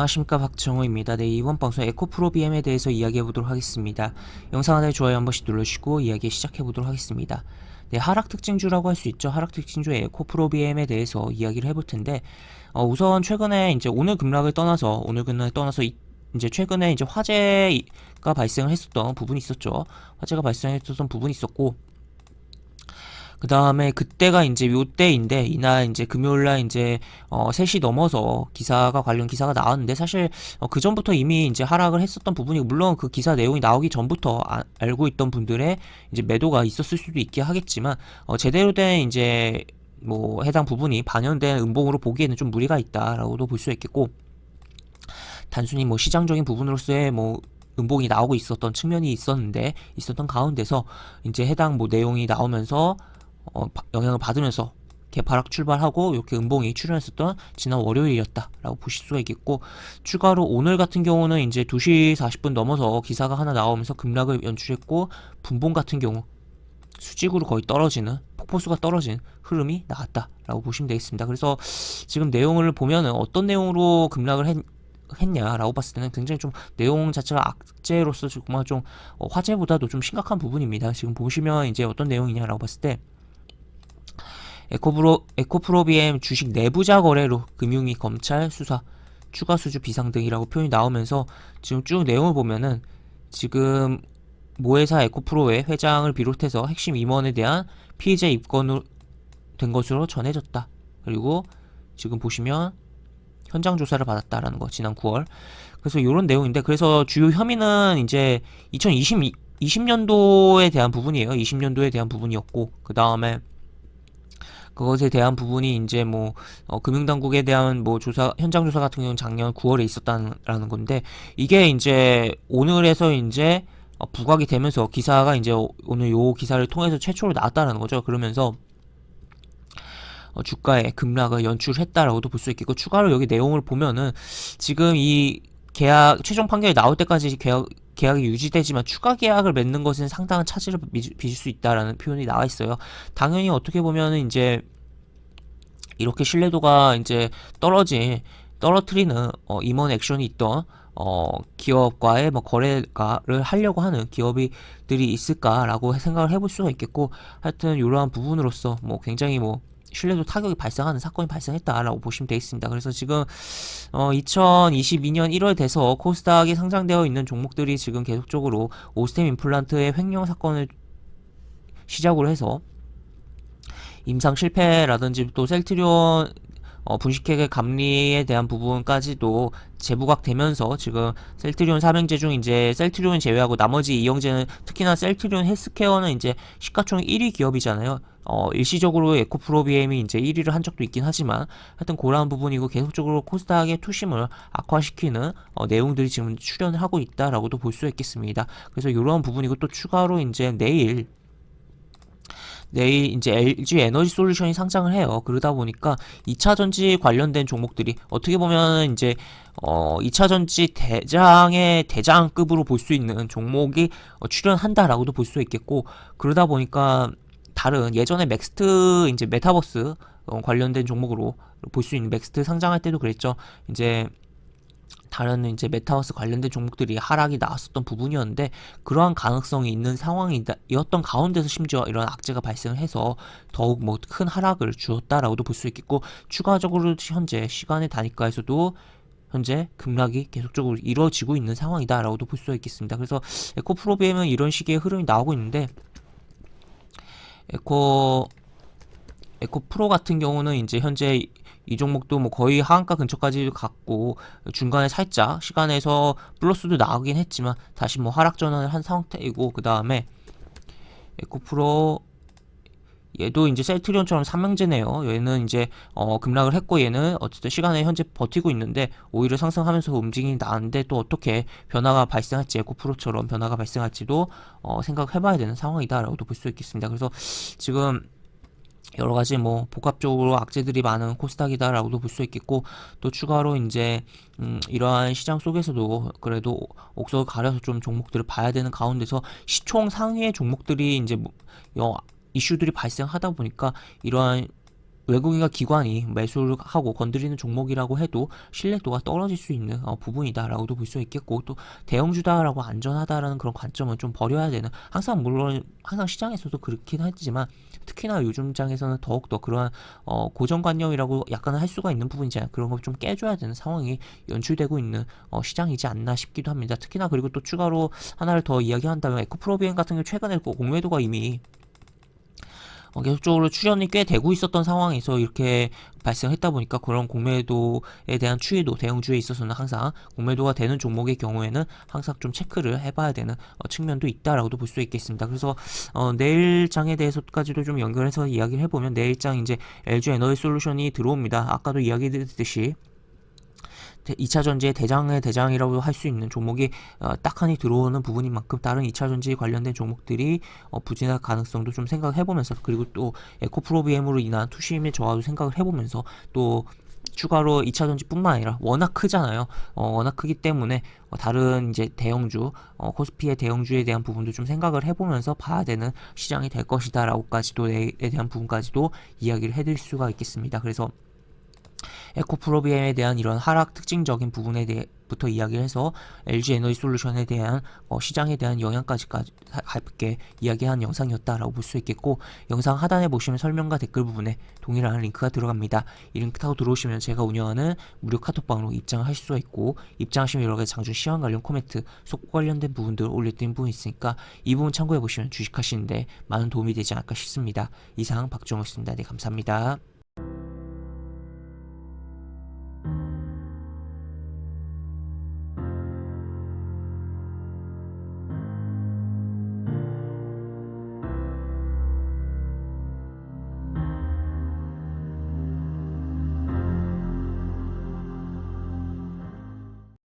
안녕하십니까, 박정호입니다. 네, 이번 방송 에코프로 BM에 대해서 이야기해보도록 하겠습니다. 영상 하나에 좋아요 한 번씩 눌러주시고 이야기 시작해보도록 하겠습니다. 네, 하락 특징주라고 할 수 있죠. 하락 특징주의 에코프로 BM에 대해서 이야기를 해볼 텐데, 우선 최근에 이제 오늘 급락을 떠나서 이제 최근에 이제 화재가 발생을 했었던 부분이 있었죠. 화재가 발생했었던 부분이 있었고, 그 다음에 그때가 이제 요때인데, 이날 이제 금요일날 이제 3시 넘어서 관련 기사가 나왔는데, 사실 그 전부터 이미 이제 하락을 했었던 부분이고, 물론 그 기사 내용이 나오기 전부터 알고 있던 분들의 이제 매도가 있었을 수도 있긴 하겠지만, 제대로 된 이제 뭐 해당 부분이 반영된 음봉으로 보기에는 좀 무리가 있다라고도 볼 수 있겠고, 단순히 뭐 시장적인 부분으로서의 뭐 음봉이 나오고 있었던 측면이 있었던 가운데서 이제 해당 뭐 내용이 나오면서 영향을 받으면서 개파락 출발하고 이렇게 음봉이 출현했었던 지난 월요일이었다라고 보실 수가 있겠고, 추가로 오늘 같은 경우는 이제 2시 40분 넘어서 기사가 하나 나오면서 급락을 연출했고, 분봉 같은 경우 수직으로 거의 떨어지는, 폭포수가 떨어진 흐름이 나왔다라고 보시면 되겠습니다. 그래서 지금 내용을 보면은 어떤 내용으로 급락을 했냐라고 봤을 때는 굉장히 좀 내용 자체가 악재로서 정말 좀 화재보다도 좀 심각한 부분입니다. 지금 보시면 이제 어떤 내용이냐라고 봤을 때, 에코프로비엠 주식 내부자 거래로 금융위 검찰 수사 추가 수주 비상 등이라고 표현이 나오면서, 지금 쭉 내용을 보면은 지금 모회사 에코프로의 회장을 비롯해서 핵심 임원에 대한 피의자 입건된 것으로 전해졌다. 그리고 지금 보시면 현장 조사를 받았다라는 거, 지난 9월. 그래서 이런 내용인데, 그래서 주요 혐의는 이제 20년도에 대한 부분이에요. 20년도에 대한 부분이었고, 그 다음에 그것에 대한 부분이 이제 뭐 금융당국에 대한 뭐 현장 조사 같은 경우는 작년 9월에 있었다라는 건데, 이게 이제 오늘에서 이제 부각이 되면서 기사가 이제 오늘 요 기사를 통해서 최초로 나왔다라는 거죠. 그러면서 주가의 급락을 연출했다라고도 볼 수 있겠고, 추가로 여기 내용을 보면은 지금 이 계약 최종 판결이 나올 때까지 계약이 유지되지만 추가 계약을 맺는 것은 상당한 차질을 빚을 수 있다라는 표현이 나와 있어요. 당연히 어떻게 보면은 이제 이렇게 신뢰도가 이제 떨어뜨리는 임원 액션이 있던 기업과의 뭐 거래를 하려고 하는 기업들이 있을까라고 생각을 해볼 수가 있겠고, 하여튼 이러한 부분으로서 뭐 굉장히 뭐 신뢰도 타격이 발생하는 사건이 발생했다라고 보시면 되겠습니다. 그래서 지금 2022년 1월 돼서 코스닥에 상장되어 있는 종목들이 지금 계속적으로 오스템 임플란트의 횡령 사건을 시작으로 해서 임상 실패라든지 또 셀트리온 분식회계 감리에 대한 부분까지도 재부각되면서, 지금 셀트리온 삼형제 중 이제 셀트리온 제외하고 나머지 이형제는, 특히나 셀트리온 헬스케어는 이제 시가총액 1위 기업이잖아요. 일시적으로 에코프로비엠이 이제 1위를 한 적도 있긴 하지만, 하여튼 그러한 부분이고, 계속적으로 코스닥의 투심을 악화시키는 내용들이 지금 출현을 하고 있다라고도 볼 수 있겠습니다. 그래서 이러한 부분이고, 또 추가로 이제 내일 이제 LG 에너지 솔루션이 상장을 해요. 그러다 보니까 2차 전지 관련된 종목들이 어떻게 보면 이제 2차 전지 대장급으로 볼 수 있는 종목이 출연한다라고도 볼 수 있겠고, 그러다 보니까 다른 예전에 맥스트 이제 메타버스 관련된 종목으로 볼 수 있는, 맥스트 상장할 때도 그랬죠. 이제 다른 이제 메타버스 관련된 종목들이 하락이 나왔었던 부분이었는데, 그러한 가능성이 있는 상황이었던 가운데서 심지어 이런 악재가 발생을 해서 더욱 뭐 큰 하락을 주었다라고도 볼 수 있겠고, 추가적으로 현재 시간의 단위가에서도 현재 급락이 계속적으로 이루어지고 있는 상황이다라고도 볼 수 있겠습니다. 그래서 에코프로비엠은 이런 식의 흐름이 나오고 있는데, 에코프로 같은 경우는 이제 현재 이 종목도 뭐 거의 하한가 근처까지 갔고, 중간에 살짝 시간에서 플러스도 나오긴 했지만 다시 뭐 하락 전환을 한 상태이고, 그 다음에 에코프로 얘도 이제 셀트리온처럼 삼형제네요. 얘는 이제 급락을 했고, 얘는 어쨌든 시간에 현재 버티고 있는데 오히려 상승하면서 움직임이 나왔는데, 또 어떻게 변화가 발생할지, 에코프로처럼 변화가 발생할지도 생각해봐야 되는 상황이다라고도 볼 수 있겠습니다. 그래서 지금 여러가지 뭐 복합적으로 악재들이 많은 코스닥이다라고도 볼 수 있겠고, 또 추가로 이제 이러한 시장 속에서도 그래도 옥석을 가려서 좀 종목들을 봐야 되는 가운데서 시총 상위의 종목들이 이제 이슈들이 발생하다 보니까 이러한 외국인과 기관이 매수를 하고 건드리는 종목이라고 해도 신뢰도가 떨어질 수 있는 부분이다라고도 볼 수 있겠고, 또 대형주다라고 안전하다라는 그런 관점은 좀 버려야 되는, 항상 물론 항상 시장에서도 그렇긴 하지만 특히나 요즘 장에서는 더욱더 그러한 고정관념이라고 약간 할 수가 있는 부분이잖아요. 그런 걸 좀 깨줘야 되는 상황이 연출되고 있는 시장이지 않나 싶기도 합니다. 특히나 그리고 또 추가로 하나를 더 이야기한다면 에코프로비엠 같은 경우 최근에 공매도가 이미 계속적으로 출현이 꽤 되고 있었던 상황에서 이렇게 발생했다 보니까 그런 공매도에 대한 추이도 대형주에 있어서는 항상 공매도가 되는 종목의 경우에는 항상 좀 체크를 해봐야 되는 측면도 있다라고도 볼 수 있겠습니다. 그래서 내일 장에 대해서까지도 좀 연결해서 이야기를 해보면, 내일 장 이제 LG 에너지 솔루션이 들어옵니다. 아까도 이야기 드렸듯이 2차 전지의 대장의 대장이라고 할 수 있는 종목이 딱하니 들어오는 부분인 만큼 다른 2차 전지 관련된 종목들이 부진할 가능성도 좀 생각해보면서, 그리고 또 에코프로비엠으로 인한 투심의 저하도 생각을 해보면서, 또 추가로 2차 전지뿐만 아니라 워낙 크잖아요. 워낙 크기 때문에 다른 이제 대형주, 코스피의 대형주에 대한 부분도 좀 생각을 해보면서 봐야 되는 시장이 될 것이다라고까지도 에 대한 부분까지도 이야기를 해드릴 수가 있겠습니다. 그래서 에코프로비엠에 대한 이런 하락 특징적인 부분에 대해부터 이야기를 해서 LG 에너지 솔루션에 대한 시장에 대한 영향까지 함께 이야기한 영상이었다라고 볼 수 있겠고, 영상 하단에 보시면 설명과 댓글 부분에 동일한 링크가 들어갑니다. 이 링크 타고 들어오시면 제가 운영하는 무료 카톡방으로 입장을 하실 수가 있고, 입장하시면 여러 가지 장중 시황 관련 코멘트, 속보 관련된 부분들 올려드린 부분이 있으니까 이 부분 참고해 보시면 주식하시는데 많은 도움이 되지 않을까 싶습니다. 이상 박정호였습니다. 네, 감사합니다.